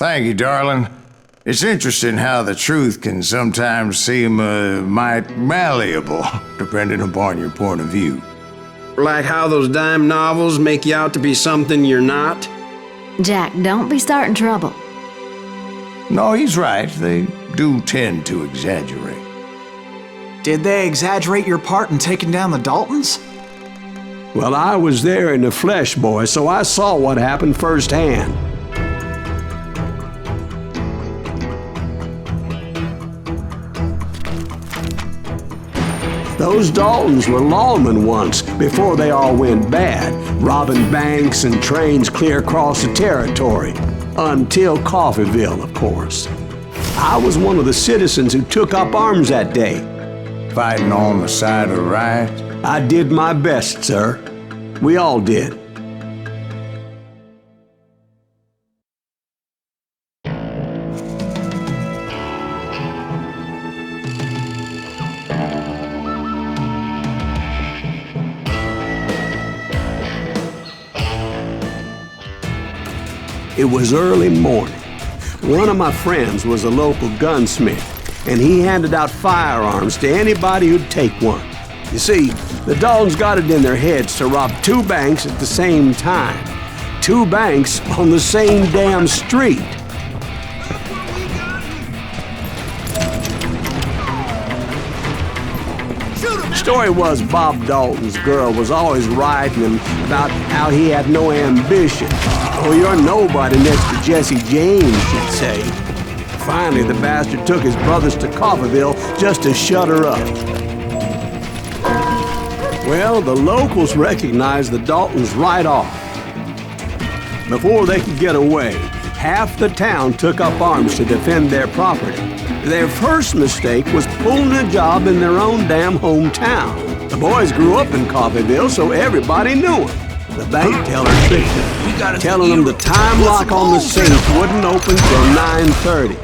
Thank you, darling. It's interesting how the truth can sometimes seem might malleable, depending upon your point of view. Like how those dime novels make you out to be something you're not? Jack, don't be starting trouble. No, he's right. They do tend to exaggerate. Did they exaggerate your part in taking down the Daltons? Well, I was there in the flesh, boy, so I saw what happened firsthand. Those Daltons were lawmen once, before they all went bad, robbing banks and trains clear across the territory. Until Coffeeville, of course. I was one of the citizens who took up arms that day. Fighting on the side of the right? I did my best, sir. We all did. It was early morning. One of my friends was a local gunsmith, and he handed out firearms to anybody who'd take one. You see, the Daltons got it in their heads to rob 2 banks at the same time. 2 banks on the same damn street. Story was Bob Dalton's girl was always riding him about how he had no ambition. Oh, you're nobody next to Jesse James, she'd say. Finally, the bastard took his brothers to Coffeeville just to shut her up. Well, the locals recognized the Daltons right off. Before they could get away, half the town took up arms to defend their property. Their first mistake was pulling a job in their own damn hometown. The boys grew up in Coffeeville, so everybody knew them. The bank teller tricked them, telling them the time lock on the safe wouldn't open till 9:30.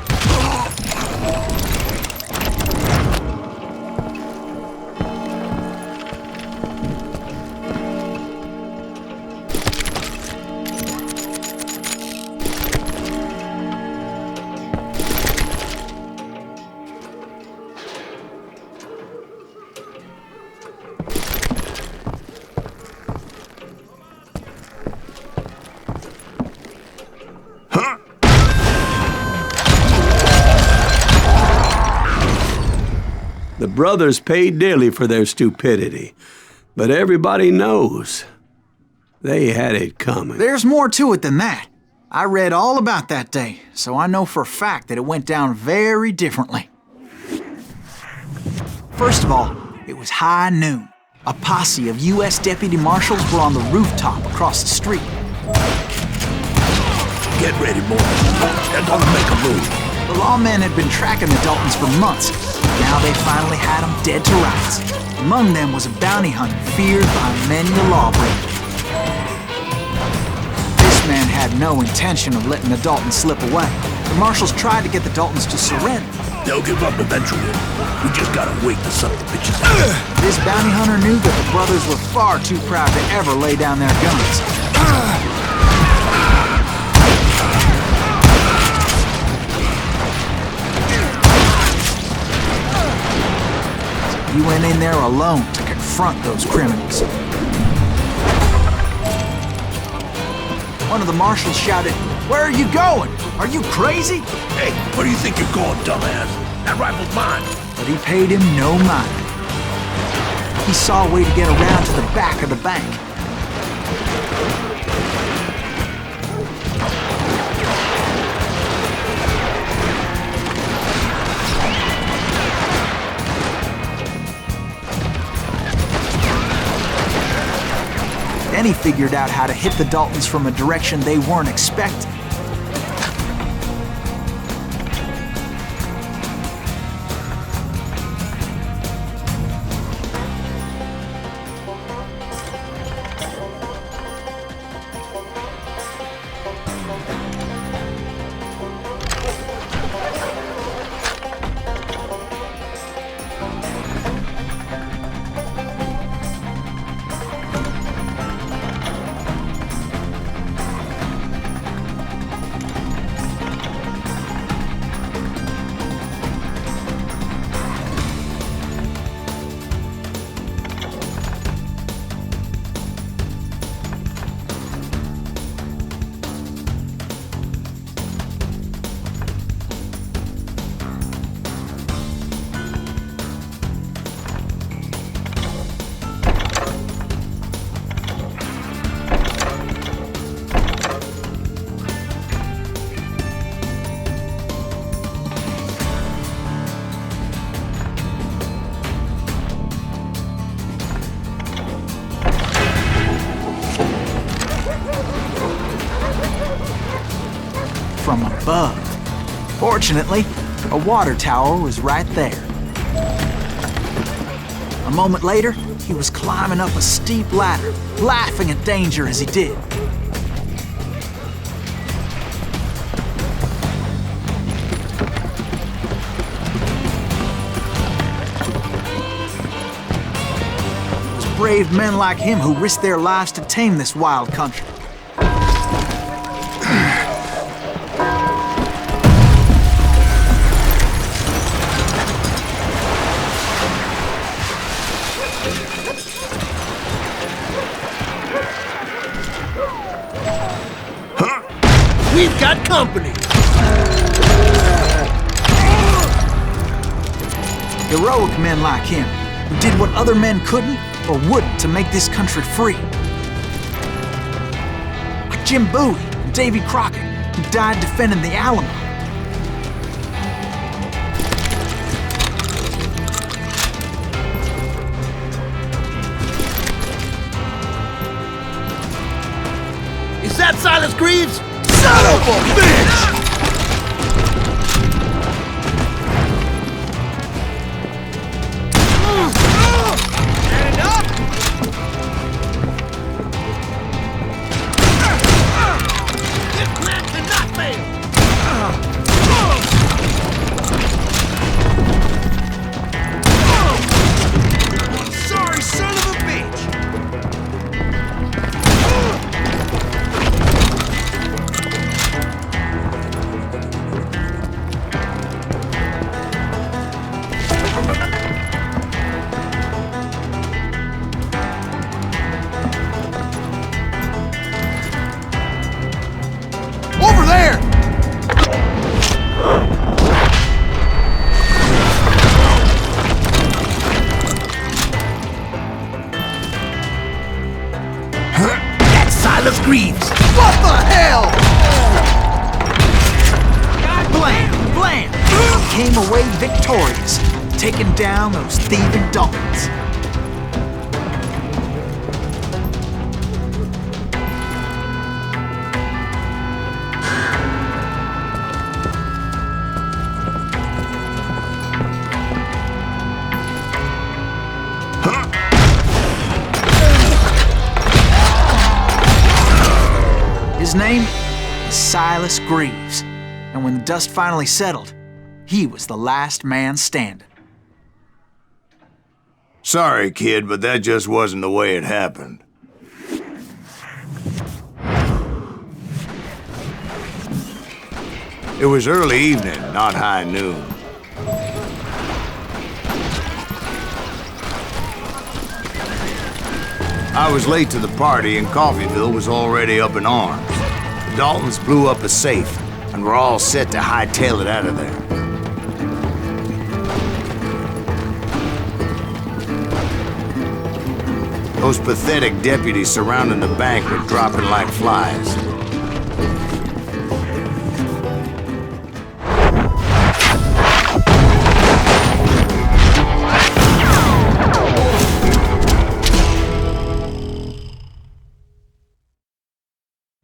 The brothers paid dearly for their stupidity, but everybody knows they had it coming. There's more to it than that. I read all about that day, so I know for a fact that it went down very differently. First of all, it was high noon. A posse of U.S. deputy marshals were on the rooftop across the street. Get ready, boys. They're gonna make a move. The lawmen had been tracking the Daltons for months. Now they finally had them dead to rights. Among them was a bounty hunter feared by many a lawbreaker. This man had no intention of letting the Daltons slip away. The marshals tried to get the Daltons to surrender. They'll give up eventually. We just gotta wait to suck the bitches out. This bounty hunter knew that the brothers were far too proud to ever lay down their guns. He went in there alone to confront those criminals. One of the marshals shouted, "Where are you going? Are you crazy?" Hey, where do you think you're going, dumbass? That rifle's mine. But he paid him no mind. He saw a way to get around to the back of the bank. Then he figured out how to hit the Daltons from a direction they weren't expecting. from above. Fortunately, a water tower was right there. A moment later, he was climbing up a steep ladder, laughing at danger as he did. It was brave men like him who risked their lives to tame this wild country. We've got company! Heroic men like him, who did what other men couldn't or wouldn't to make this country free. Like Jim Bowie and Davy Crockett, who died defending the Alamo. Is that Silas Greaves? Son of a bitch! Stand up! This plan cannot fail! Sorry, son of a bitch! Over there! That's Silas Greaves! What the hell? Blam! Blam! He came away victorious, taking down those thieving Daltons. His name is Silas Greaves, and when the dust finally settled, he was the last man standing. Sorry, kid, but that just wasn't the way it happened. It was early evening, not high noon. I was late to the party and Coffeyville was already up in arms. The Daltons blew up a safe and were all set to hightail it out of there. Those pathetic deputies surrounding the bank were dropping like flies.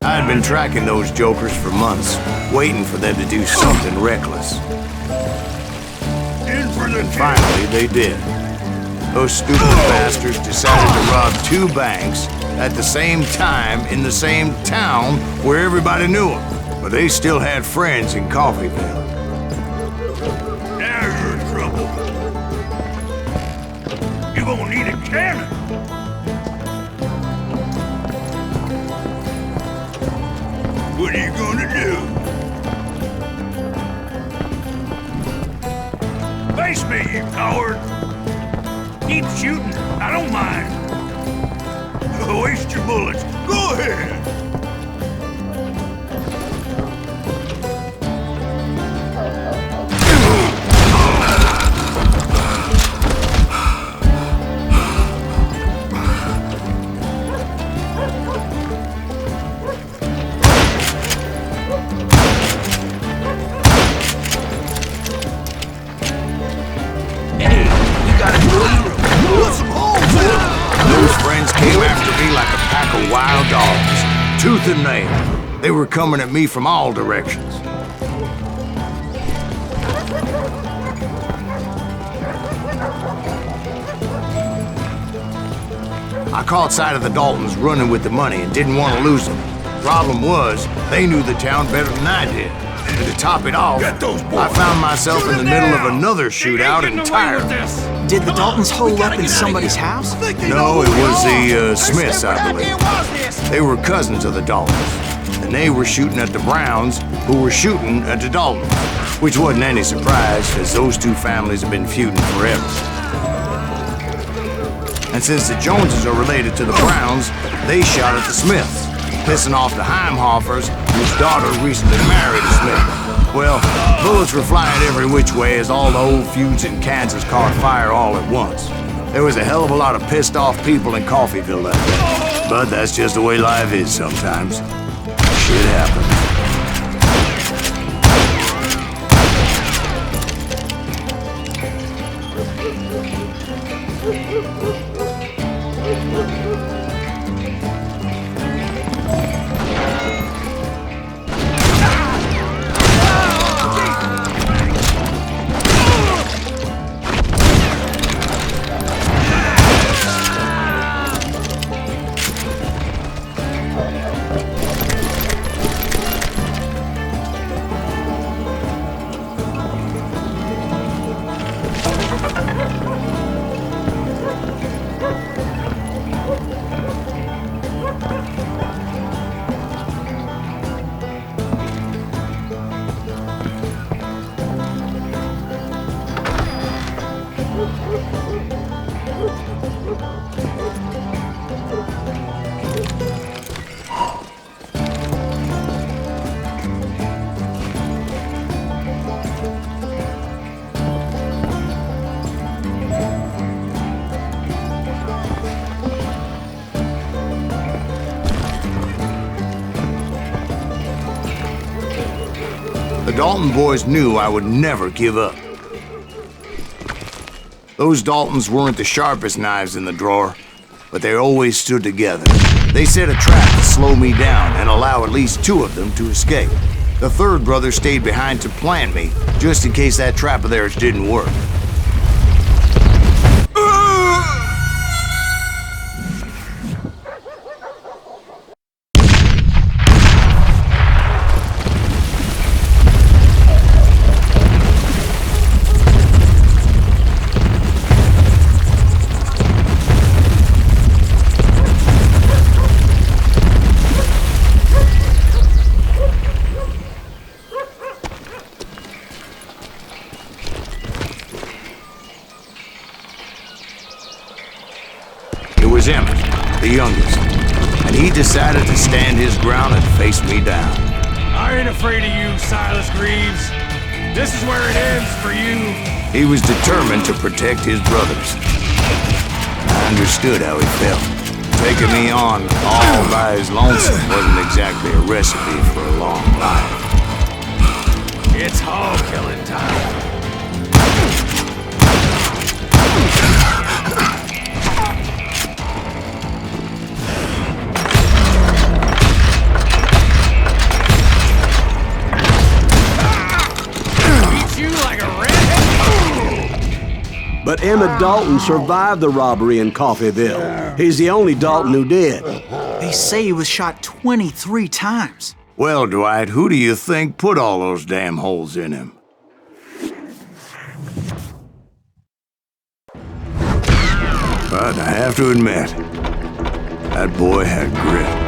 I'd been tracking those jokers for months, waiting for them to do something reckless. In for the And finally, they did. Those stupid bastards decided to rob two banks at the same time in the same town where everybody knew them. But they still had friends in Coffeyville. Now you're in trouble. You're gonna need a cannon. What are you gonna do? Face me, you coward! Keep shooting, I don't mind. Waste your bullets. Go ahead. Wild dogs, tooth and nail. They were coming at me from all directions. I caught sight of the Daltons running with the money and didn't want to lose them. Problem was, they knew the town better than I did. And to top it off, Get those boys. I found myself in the middle of another shootout entirely. Did the Daltons hole up in somebody's house? No, it was the Smiths, I believe. They were cousins of the Daltons, and they were shooting at the Browns, who were shooting at the Daltons, which wasn't any surprise, because those two families have been feuding forever. And since the Joneses are related to the Browns, they shot at the Smiths, pissing off the Heimhoffers, whose daughter recently married a Smith. Well, bullets were flying every which way as all the old feuds in Kansas caught fire all at once. There was a hell of a lot of pissed off people in Coffeyville that day. But that's just the way life is sometimes. Shit happens. The Dalton boys knew I would never give up. Those Daltons weren't the sharpest knives in the drawer, but they always stood together. They set a trap to slow me down and allow at least two of them to escape. The third brother stayed behind to plant me, just in case that trap of theirs didn't work. It was Emmettt, the youngest, and he decided to stand his ground and face me down. I ain't afraid of you, Silas Greaves. This is where it ends for you. He was determined to protect his brothers. I understood how he felt. Taking me on all by his lonesome wasn't exactly a recipe for a long life. It's hog killing time. But Emmettt Dalton survived the robbery in Coffeyville. He's the only Dalton who did. They say he was shot 23 times. Well, Dwight, who do you think put all those damn holes in him? But I have to admit, that boy had grit.